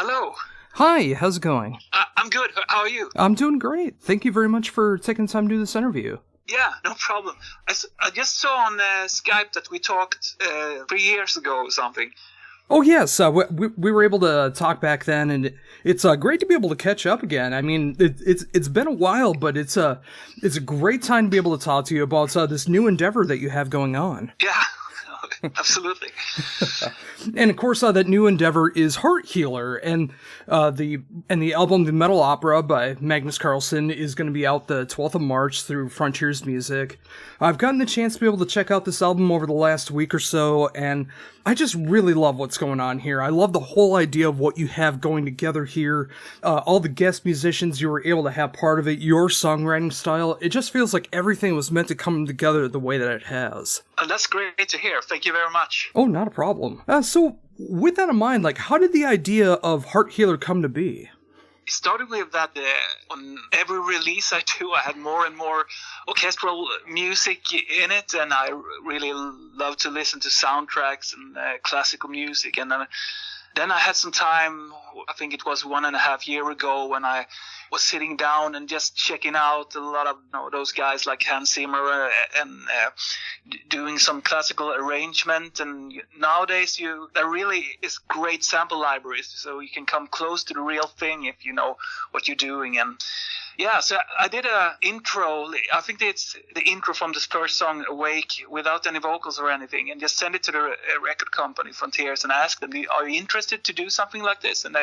Hello. Hi, how's it going? I'm good. How are you? I'm doing great. Thank you very much for taking time to do this interview. Yeah, no problem. I just saw on Skype that we talked 3 years ago or something. Oh yes, we were able to talk back then, and it's great to be able to catch up again. I mean, it's been a while, but it's a great time to be able to talk to you about this new endeavor that you have going on. Yeah, absolutely. And of course, that new endeavor is Heart Healer, and the album The Metal Opera by Magnus Karlsson is going to be out the 12th of March through Frontiers Music. I've gotten the chance to be able to check out this album over the last week or so, and I just really love what's going on here. I love the whole idea of what you have going together here, all the guest musicians you were able to have part of it, your songwriting style. It just feels like everything was meant to come together the way that it has. That's great to hear. Thank you very much. Oh, not a problem. So, with that in mind, how did the idea of Heart Healer come to be? It started with that on every release I do, I had more and more orchestral music in it, and I really love to listen to soundtracks and classical music. And then I had some time, I think it was 1.5 years ago, when I was sitting down and just checking out a lot of those guys like Hans Zimmer and doing some classical arrangement. And nowadays there really is great sample libraries, so you can come close to the real thing if you know what you're doing. And yeah, so I did a intro. I think it's the intro from this first song, Awake, without any vocals or anything, and just send it to the record company, Frontiers, and ask them, are you interested to do something like this? And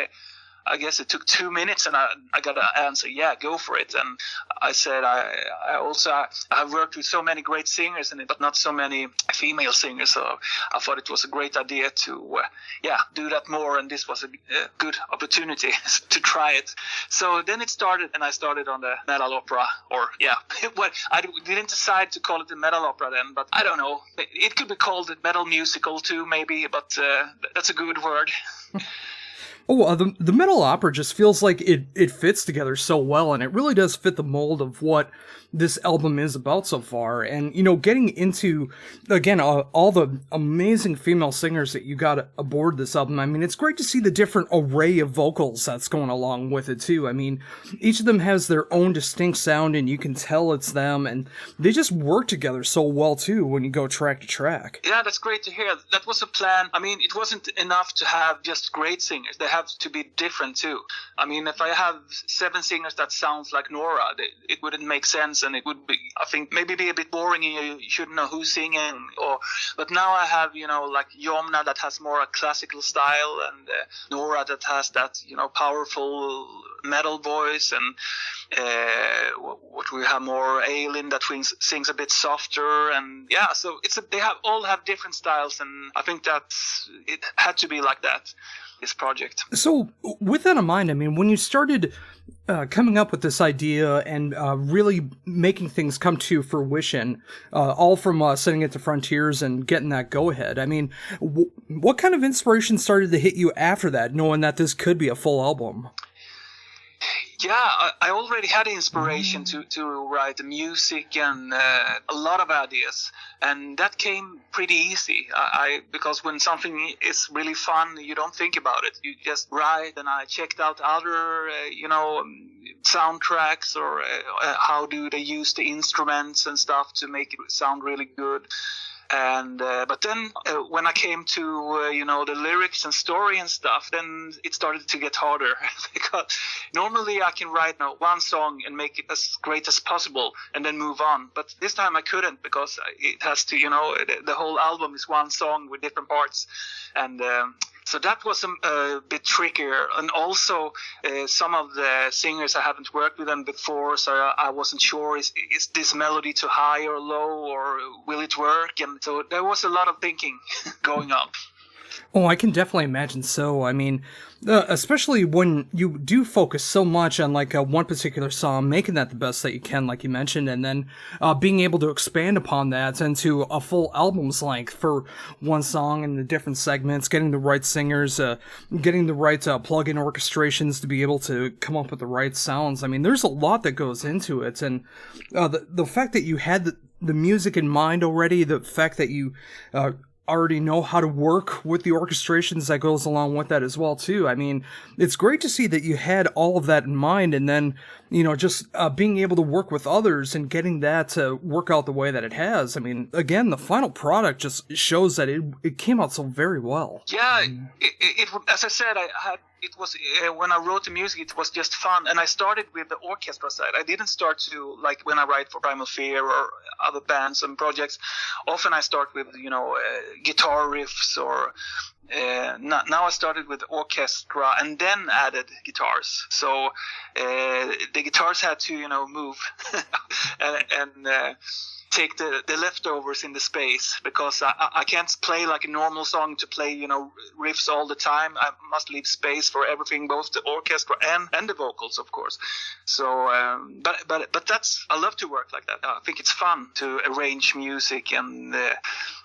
I guess it took 2 minutes, and I got an answer, yeah, go for it. And I said, I've worked with so many great singers in it, but not so many female singers, so I thought it was a great idea to do that more, and this was a good opportunity to try it. So then it started, and I started on the metal opera, well, I didn't decide to call it the metal opera then, but I don't know. It could be called the metal musical too, maybe, but that's a good word. Oh, the metal opera just feels like it fits together so well, and it really does fit the mold of what this album is about so far. And, getting into, again, all the amazing female singers that you got aboard this album, I mean, it's great to see the different array of vocals that's going along with it, too. I mean, each of them has their own distinct sound, and you can tell it's them, and they just work together so well, too, when you go track to track. Yeah, that's great to hear. That was a plan. I mean, it wasn't enough to have just great singers. They have to be different, too. I mean, if I have 7 singers that sounds like Nora, it wouldn't make sense, and it would be, I think, maybe be a bit boring, and you shouldn't know who's singing. But now I have, like Yomna that has more a classical style, and Nora that has that, powerful metal voice, and what we have more Aylin that sings a bit softer, and yeah, so they all have different styles, and I think that it had to be like that, this project. So with that in mind, I mean, when you started coming up with this idea and really making things come to fruition, all from sending it to Frontiers and getting that go-ahead, I mean, what kind of inspiration started to hit you after that, knowing that this could be a full album? Yeah, I already had inspiration to write the music and a lot of ideas, and that came pretty easy. Because when something is really fun, you don't think about it. You just write, and I checked out other, soundtracks or how do they use the instruments and stuff to make it sound really good. And but then when I came to the lyrics and story and stuff, then it started to get harder because normally I can write one song and make it as great as possible and then move on. But this time I couldn't, because it has to, the whole album is one song with different parts, and so that was a bit trickier. And also some of the singers, I haven't worked with them before, so I wasn't sure, is this melody too high or low, or will it work? And so there was a lot of thinking going on. Oh, I can definitely imagine so. I mean, especially when you do focus so much on one particular song, making that the best that you can, like you mentioned, and then being able to expand upon that into a full album's length for one song and the different segments, getting the right singers, getting the right plug-in orchestrations to be able to come up with the right sounds. I mean, there's a lot that goes into it, and the fact that you had the music in mind already, the fact that you already know how to work with the orchestrations that goes along with that as well too. I mean, it's great to see that you had all of that in mind, and then, you know, just being able to work with others and getting that to work out the way that it has. I mean, again, the final product just shows that it came out so very well. Yeah, it as I said, it was when I wrote the music, it was just fun, and I started with the orchestra side. I didn't start to, like when I write for Primal Fear or other bands and projects. Often I start with, you know, guitar riffs or. Now I started with orchestra and then added guitars. So the guitars had to, you know, move and take the leftovers in the space, because I can't play like a normal song to play, you know, riffs all the time. I must leave space for everything, both the orchestra and the vocals, of course. So, but that's, I love to work like that. I think it's fun to arrange music and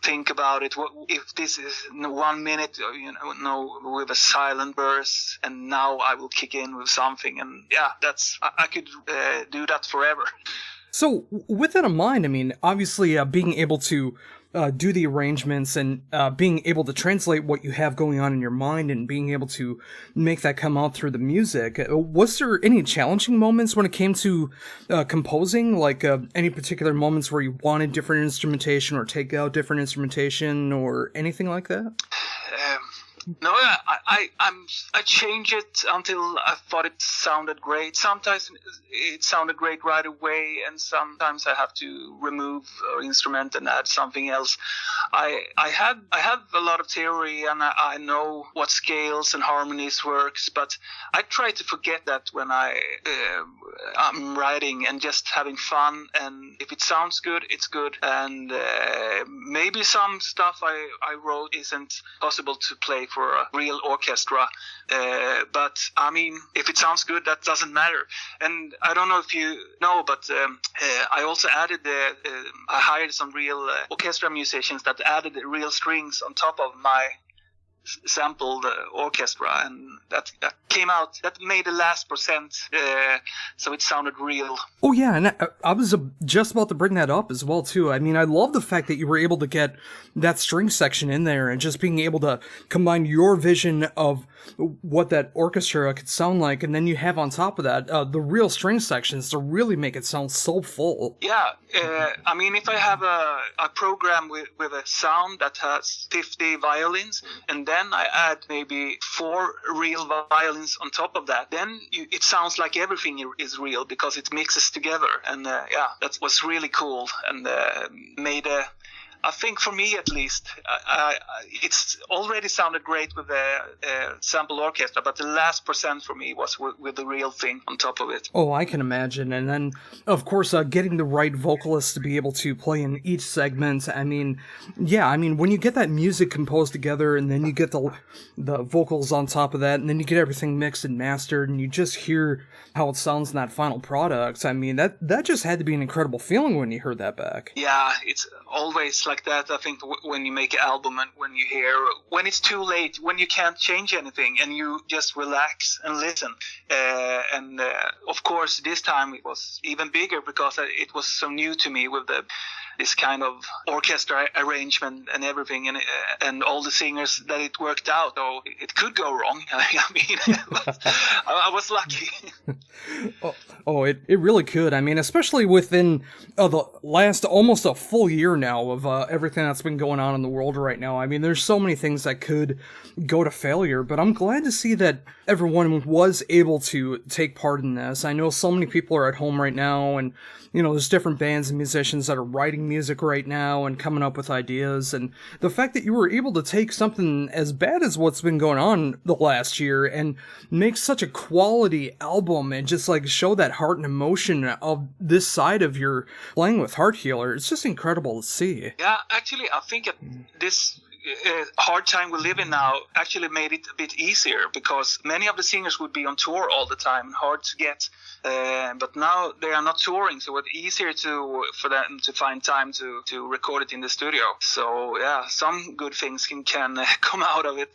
think about it. What if this is 1 minute, you know, with a silent verse, and now I will kick in with something, and yeah, that's I could do that forever. So, with that in mind, I mean, obviously, being able to do the arrangements and being able to translate what you have going on in your mind and being able to make that come out through the music, was there any challenging moments when it came to composing? Like any particular moments where you wanted different instrumentation or take out different instrumentation or anything like that? No, I change it until I thought it sounded great. Sometimes it sounded great right away, and sometimes I have to remove an instrument and add something else. I have a lot of theory, and I know what scales and harmonies works, but I try to forget that when I'm writing and just having fun. And if it sounds good, it's good. And maybe some stuff I wrote isn't possible to play for a real orchestra, but I mean, if it sounds good, that doesn't matter. And I don't know if you know, but I also added I hired some real orchestra musicians that added real strings on top of my sampled orchestra, and that came out, that made the last percent, so it sounded real. Oh yeah, and I was just about to bring that up as well too. I mean, I love the fact that you were able to get that string section in there and just being able to combine your vision of what that orchestra could sound like, and then you have on top of that the real string sections to really make it sound so full. Yeah, I mean, if I have a program with a sound that has 50 violins, and then I add maybe 4 real violins on top of that, then it sounds like everything is real, because it mixes together. And yeah, that was really cool, and made a, I think for me at least, it's already sounded great with the sample orchestra, but the last percent for me was with the real thing on top of it. Oh, I can imagine. And then, of course, getting the right vocalists to be able to play in each segment. I mean, yeah, I mean, when you get that music composed together and then you get the vocals on top of that, and then you get everything mixed and mastered, and you just hear how it sounds in that final product, I mean, that just had to be an incredible feeling when you heard that back. Yeah, it's always like that. I think when you make an album and when you hear, when it's too late, when you can't change anything and you just relax and listen. And of course, this time it was even bigger because it was so new to me with this kind of orchestra arrangement and everything, and all the singers, that it worked out. So it could go wrong. I mean, I was lucky. It really could. I mean, especially within the last almost a full year now of everything that's been going on in the world right now. I mean, there's so many things that could go to failure, but I'm glad to see that everyone was able to take part in this. I know so many people are at home right now, and you know, there's different bands and musicians that are writing music right now and coming up with ideas, and the fact that you were able to take something as bad as what's been going on the last year and make such a quality album and just like show that heart and emotion of this side of your playing with Heart Healer, it's just incredible to see. Yeah, actually, I think this hard time we live in now actually made it a bit easier, because many of the singers would be on tour all the time, hard to get, but now they are not touring, so it's easier for them to find time to record it in the studio. So yeah, some good things can come out of it.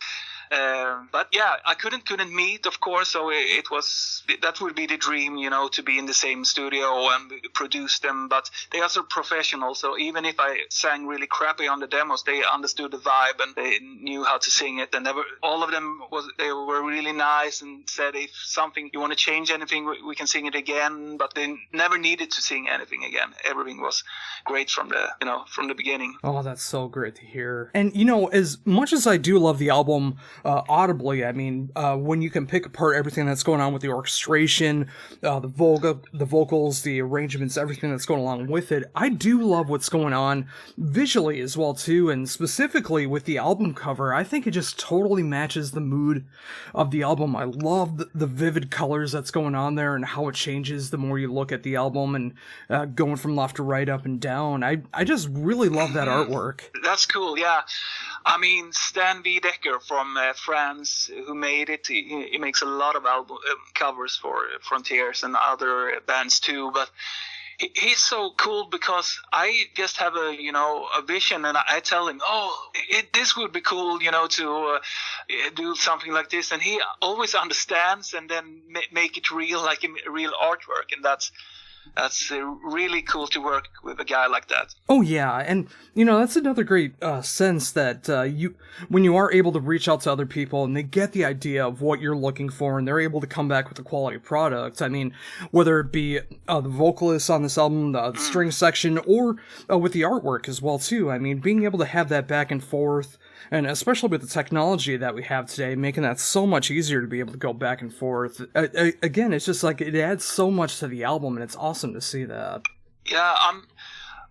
But yeah, I couldn't meet, of course. So that would be the dream, to be in the same studio and produce them. But they are so professional. So even if I sang really crappy on the demos, they understood the vibe and they knew how to sing it. And all of them they were really nice and said, if something you want to change anything, we can sing it again. But they never needed to sing anything again. Everything was great from the beginning. Oh, that's so great to hear. And as much as I do love the album audibly, I mean, when you can pick apart everything that's going on with the orchestration, the vocals, the arrangements, everything that's going along with it, I do love what's going on visually as well too, and specifically with the album cover. I think it just totally matches the mood of the album. I love the vivid colors that's going on there and how it changes the more you look at the album, and going from left to right, up and down. I just really love that artwork. That's cool, yeah. I mean, Stan V. Decker from France, who made it, he makes a lot of album covers for Frontiers and other bands too, but he's so cool because I just have a vision, and I tell him, this would be cool, to do something like this, and he always understands and then make it real, like a real artwork, and that's really cool to work with a guy like that. Oh yeah, and that's another great sense that when you are able to reach out to other people and they get the idea of what you're looking for and they're able to come back with a quality product. I mean, whether it be the vocalists on this album, the string section, or with the artwork as well too. I mean, being able to have that back and forth, and especially with the technology that we have today, making that so much easier to be able to go back and forth. Again, it's just like it adds so much to the album, and it's awesome to see that. Yeah,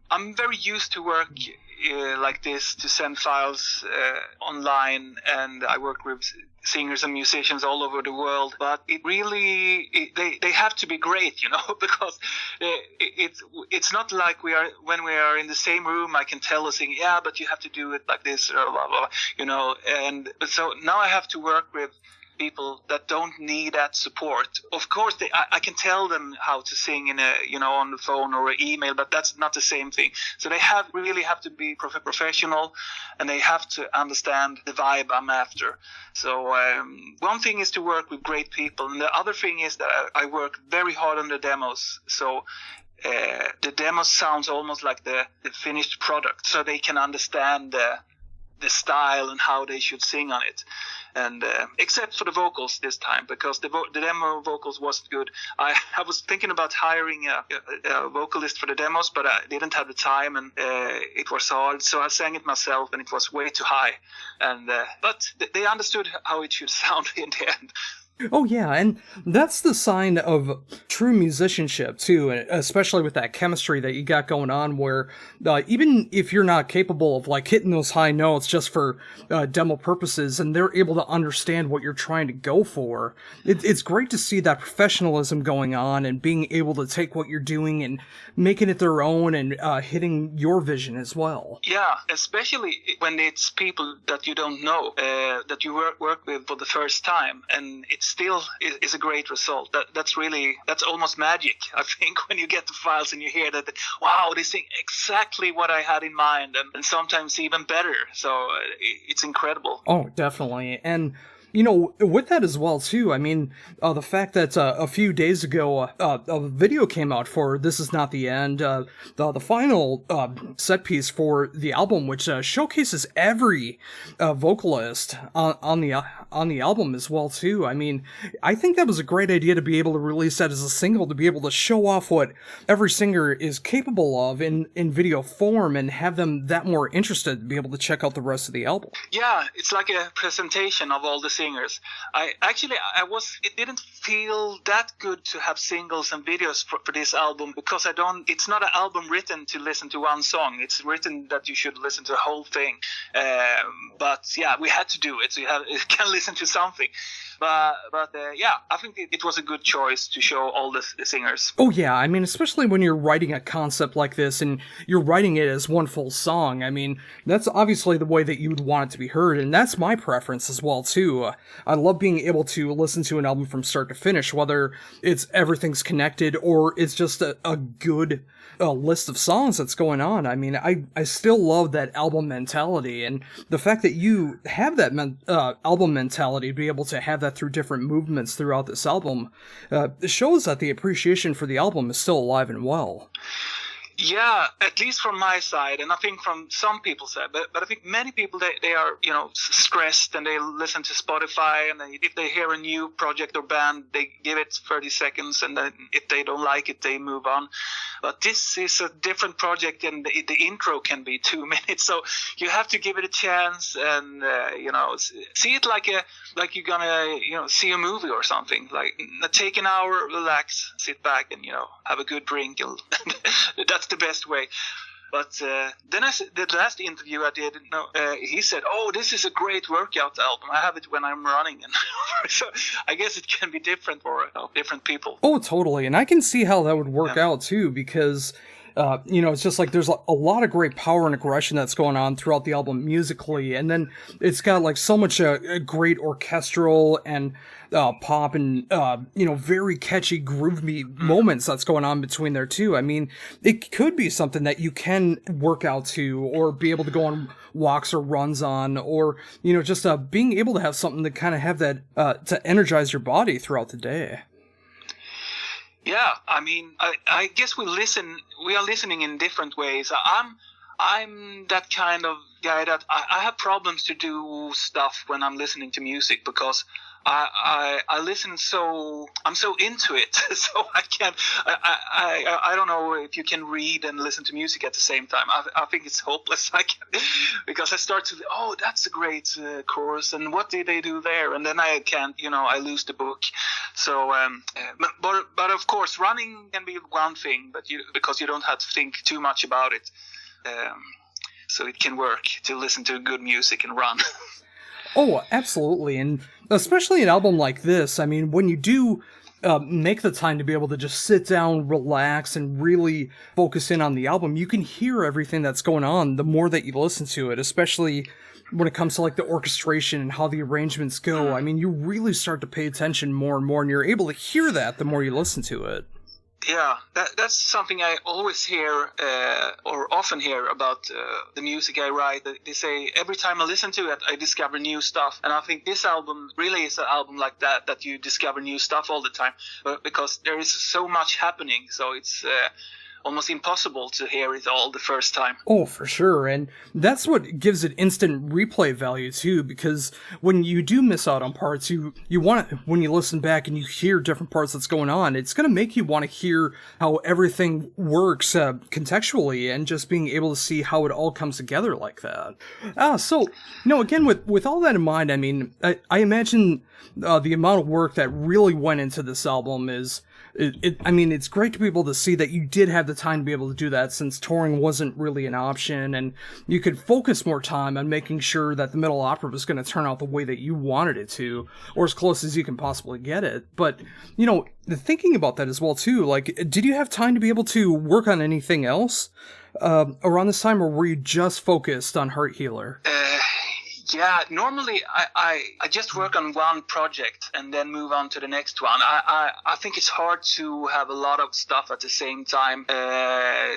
I'm very used to work like this, to send files online, and I work with singers and musicians all over the world, but it really they have to be great, because it's not like when we are in the same room, I can tell a singer, yeah, but you have to do it like this, or blah, blah, blah, and so now I have to work with people that don't need that support. Of course, I can tell them how to sing in on the phone or an email, but that's not the same thing. So they really have to be professional, and they have to understand the vibe I'm after. So one thing is to work with great people, and the other thing is that I work very hard on the demos. So the demo sounds almost like the finished product, so they can understand the style and how they should sing on it. And except for the vocals this time, because the demo vocals wasn't good. I was thinking about hiring a vocalist for the demos, but I didn't have the time, and it was hard. So I sang it myself, and it was way too high. And but they understood how it should sound in the end. Oh yeah, and that's the sign of true musicianship too, especially with that chemistry that you got going on, where even if you're not capable of like hitting those high notes just for demo purposes, and they're able to understand what you're trying to go for, it's great to see that professionalism going on and being able to take what you're doing and making it their own and hitting your vision as well. Yeah, especially when it's people that you don't know, that you work with for the first time, and it's still is a great result. That's almost magic, I think, when you get the files and you hear that, wow, they sing exactly what I had in mind, and sometimes even better. So it's incredible. Oh, definitely. And with that as well, too, I mean, the fact that a few days ago, a video came out for This Is Not the End, the final set piece for the album, which showcases every vocalist on the album as well, too. I mean, I think that was a great idea to be able to release that as a single, to be able to show off what every singer is capable of in video form, and have them that more interested to be able to check out the rest of the album. Yeah, it's like a presentation of all the singers. It didn't feel that good to have singles and videos for this album, because it's not an album written to listen to one song. It's written that you should listen to the whole thing. But yeah, we had to do it, so you can listen to something. But I think it was a good choice to show all the singers. Oh yeah, I mean, especially when you're writing a concept like this and you're writing it as one full song. I mean, that's obviously the way that you would want it to be heard, and that's my preference as well too. I love being able to listen to an album from start to finish, whether it's everything's connected or it's just a good list of songs that's going on. I mean, I still love that album mentality, and the fact that you have that album mentality to be able to have that through different movements throughout this album shows that the appreciation for the album is still alive and well. Yeah, at least from my side, and I think from some people's side, but I think many people, they are, stressed, and they listen to Spotify, and if they hear a new project or band, they give it 30 seconds, and then if they don't like it, they move on. But this is a different project, and the intro can be 2 minutes, so you have to give it a chance, and see it like you're gonna see a movie or something. Like, take an hour, relax, sit back, and have a good drink. That's the best way. But then the last interview I did, he said, "Oh, this is a great workout album. I have it when I'm running." And so I guess it can be different for different people. Oh, totally. And I can see how that would work out too, because it's just like there's a lot of great power and aggression that's going on throughout the album musically, and then it's got like so much great orchestral and pop and very catchy groovy moments that's going on between there too. I mean, it could be something that you can work out to, or be able to go on walks or runs on, or just being able to have something to kind of have that to energize your body throughout the day. Yeah, I mean, I guess we are listening in different ways. I'm that kind of guy that I have problems to do stuff when I'm listening to music, because I listen I'm so into it, so I can't. I don't know if you can read and listen to music at the same time. I think it's hopeless. Because I start to, that's a great chorus, and what did they do there? And then I can't, I lose the book. So, but of course, running can be one thing, but because you don't have to think too much about it. So it can work to listen to good music and run. Oh, absolutely. And especially an album like this, I mean, when you do make the time to be able to just sit down, relax, and really focus in on the album, you can hear everything that's going on the more that you listen to it, especially when it comes to like the orchestration and how the arrangements go. I mean, you really start to pay attention more and more, and you're able to hear that the more you listen to it. Yeah, that's something I always hear, or often hear about the music I write. They say every time I listen to it, I discover new stuff. And I think this album really is an album like that you discover new stuff all the time, because there is so much happening. So it's almost impossible to hear it all the first time. Oh, for sure. And that's what gives it instant replay value too, because when you do miss out on parts, you want to, when you listen back and you hear different parts that's going on, it's going to make you want to hear how everything works contextually, and just being able to see how it all comes together like that. So again, with all that in mind, I mean, I imagine the amount of work that really went into this album is, I mean, it's great to be able to see that you did have the time to be able to do that, since touring wasn't really an option, and you could focus more time on making sure that the Metal Opera was going to turn out the way that you wanted it to, or as close as you can possibly get it. But, thinking about that as well, too, like, did you have time to be able to work on anything else around this time, or were you just focused on Heart Healer? Yeah, normally I just work on one project and then move on to the next one. I think it's hard to have a lot of stuff at the same time.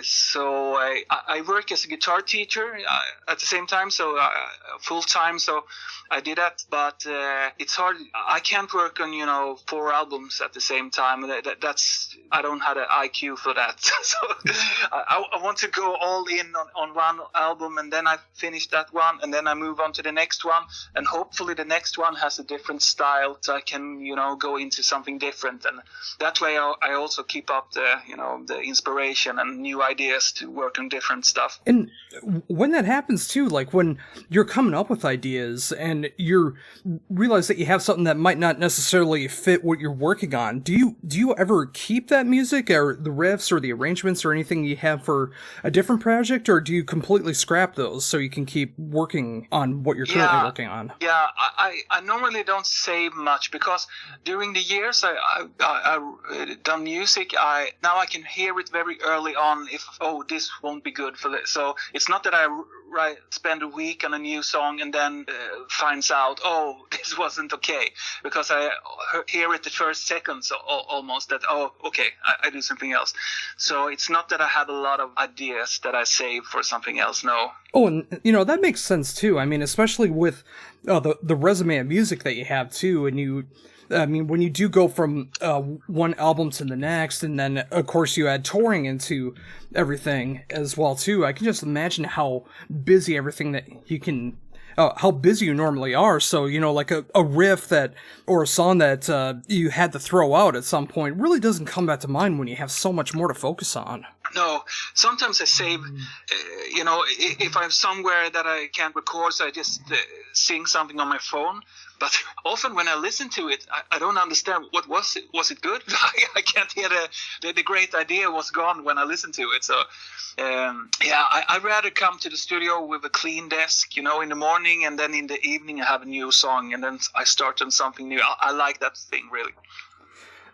So I work as a guitar teacher at the same time, so full time. So I did that, but it's hard. I can't work on 4 albums at the same time. That's I don't have an IQ for that. So I want to go all in on one album, and then I finish that one, and then I move on to the next one, and hopefully the next one has a different style, so I can go into something different, and that way I also keep up the inspiration and new ideas to work on different stuff. And when that happens too, like when you're coming up with ideas and you realize that you have something that might not necessarily fit what you're working on, do you ever keep that music or the riffs or the arrangements or anything you have for a different project, or do you completely scrap those so you can keep working on what you're currently working on? Yeah, I normally don't save much, because during the years I've done music, now I can hear it very early on if, oh, this won't be good for this. So it's not that I spend a week on a new song and then finds out, oh, this wasn't okay, because I hear it the first seconds almost that, oh, okay, I do something else. So it's not that I have a lot of ideas that I save for something else, no. Oh, and that makes sense too. I mean, especially with the resume of music that you have too, and when you do go from one album to the next, and then of course you add touring into everything as well too, I can just imagine how busy everything that you can, how busy you normally are. So, like a riff or a song that you had to throw out at some point really doesn't come back to mind when you have so much more to focus on. No, sometimes I save, if I'm somewhere that I can't record, so I just sing something on my phone. But often when I listen to it, I don't understand what was it. Was it good? I can't hear the great idea was gone when I listen to it. So, I'd rather come to the studio with a clean desk, in the morning, and then in the evening I have a new song, and then I start on something new. I like that thing, really.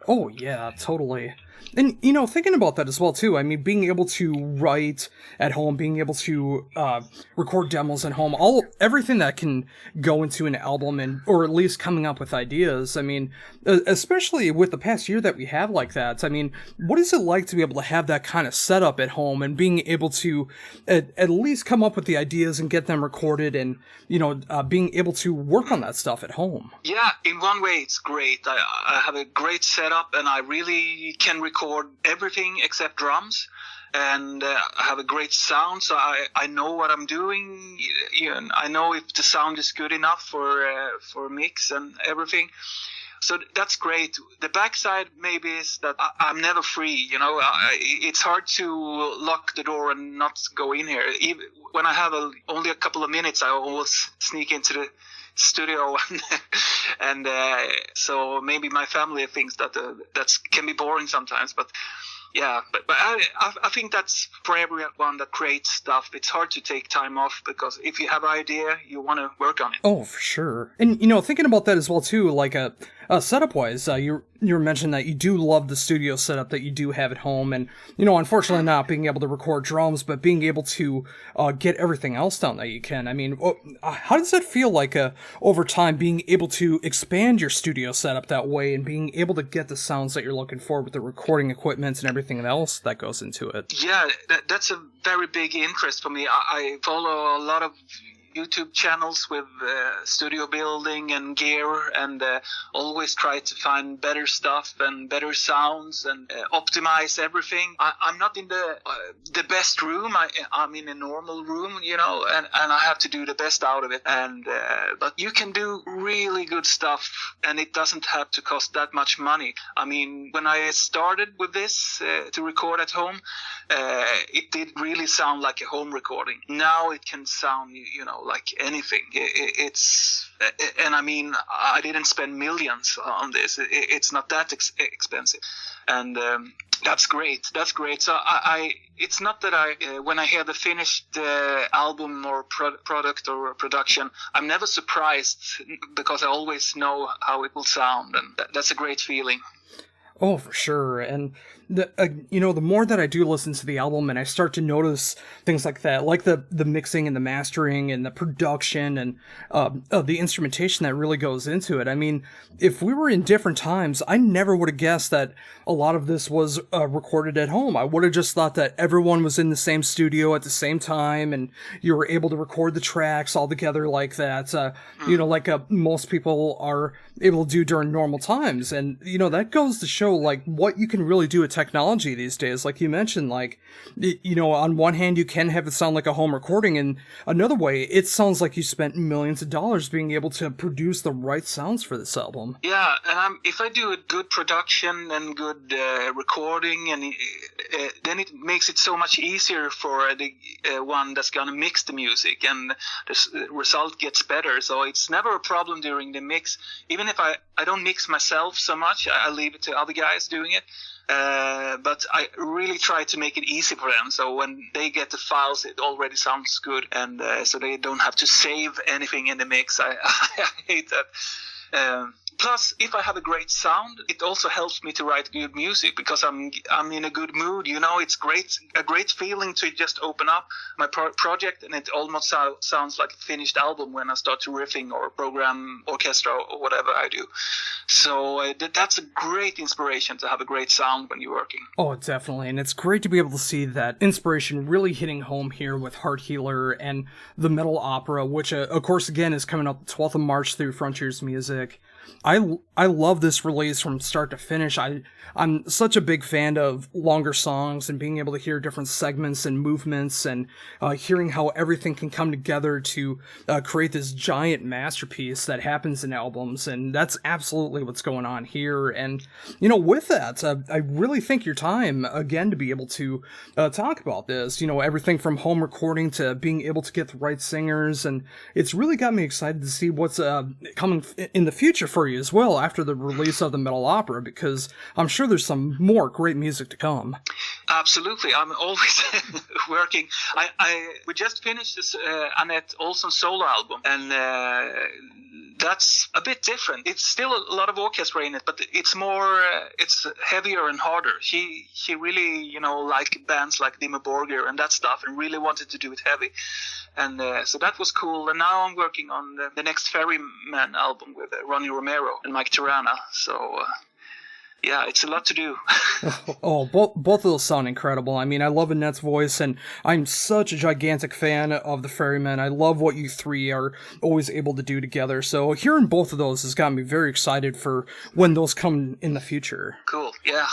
Oh, yeah, totally. And, thinking about that as well, too, I mean, being able to write at home, being able to record demos at home, everything that can go into an album, or at least coming up with ideas. I mean, especially with the past year that we have like that, I mean, what is it like to be able to have that kind of setup at home and being able to at least come up with the ideas and get them recorded and, being able to work on that stuff at home? Yeah, in one way it's great. I have a great setup, and I really can record everything except drums, and I have a great sound, so I know what I'm doing. I know if the sound is good enough for mix and everything. So that's great. The backside maybe is that I'm never free. It's hard to lock the door and not go in here. Even when I have only a couple of minutes, I always sneak into the studio, and so maybe my family thinks that can be boring sometimes, but yeah, but I think that's for everyone that creates stuff. It's hard to take time off, because if you have an idea, you want to work on it. Oh, for sure. And thinking about that as well too, like setup wise, you were mentioning that you do love the studio setup that you do have at home, and unfortunately not being able to record drums, but being able to get everything else down that you can. I mean, how does that feel like over time, being able to expand your studio setup that way and being able to get the sounds that you're looking for with the recording equipment and everything else that goes into it? Yeah, that's a very big interest for me. I follow a lot of YouTube channels with studio building and gear, and always try to find better stuff and better sounds and optimize everything. I'm not in the best room. I'm in a normal room, and I have to do the best out of it. And but you can do really good stuff, and it doesn't have to cost that much money. I mean, when I started with this to record at home, it did really sound like a home recording. Now it can sound, like anything. And I mean, I didn't spend millions on this. It's not that expensive, and that's great. That's great. So it's not that when I hear the finished album or product or production, I'm never surprised, because I always know how it will sound, and that's a great feeling. Oh, for sure. And the more that I do listen to the album and I start to notice things like that, like the mixing and the mastering and the production and the instrumentation that really goes into it. I mean, if we were in different times, I never would have guessed that a lot of this was recorded at home. I would have just thought that everyone was in the same studio at the same time and you were able to record the tracks all together like that, like most people are able to do during normal times. And, that goes to show like what you can really do with technology these days. Like you mentioned, like, on one hand, you can have it sound like a home recording, and another way, it sounds like you spent millions of dollars being able to produce the right sounds for this album. Yeah, and if I do a good production and good recording, and then it makes it so much easier for the one that's gonna mix the music, and the result gets better. So it's never a problem during the mix. Even if I don't mix myself so much, I leave it to other guys doing it. But I really try to make it easy for them, so when they get the files, it already sounds good, and so they don't have to save anything in the mix. I hate that. Plus, if I have a great sound, it also helps me to write good music because I'm in a good mood. It's a great feeling to just open up my project, and it almost sounds like a finished album when I start to riffing or program orchestra or whatever I do. So that's a great inspiration to have a great sound when you're working. Oh, definitely. And it's great to be able to see that inspiration really hitting home here with Heart Healer and the Metal Opera, which, of course, again, is coming up the 12th of March through Frontiers Music. I love this release from start to finish. I'm such a big fan of longer songs and being able to hear different segments and movements and hearing how everything can come together to create this giant masterpiece that happens in albums. And that's absolutely what's going on here. And, with that, I really think your time, again, to be able to talk about this, everything from home recording to being able to get the right singers. And it's really got me excited to see what's coming in the future for you as well after the release of the Metal Opera, because I'm sure there's some more great music to come. Absolutely. I'm always working. We just finished this Annette Olson solo album, and that's a bit different. It's still a lot of orchestra in it, but it's more, it's heavier and harder. She really, liked bands like Dimmu Borgir and that stuff, and really wanted to do it heavy. And so that was cool. And now I'm working on the next Ferryman album with Ronnie Romero and Mike Tirana. So yeah, it's a lot to do. Both of those sound incredible. I mean, I love Annette's voice, and I'm such a gigantic fan of the Ferryman. I love what you three are always able to do together. So hearing both of those has got me very excited for when those come in the future. Cool, yeah.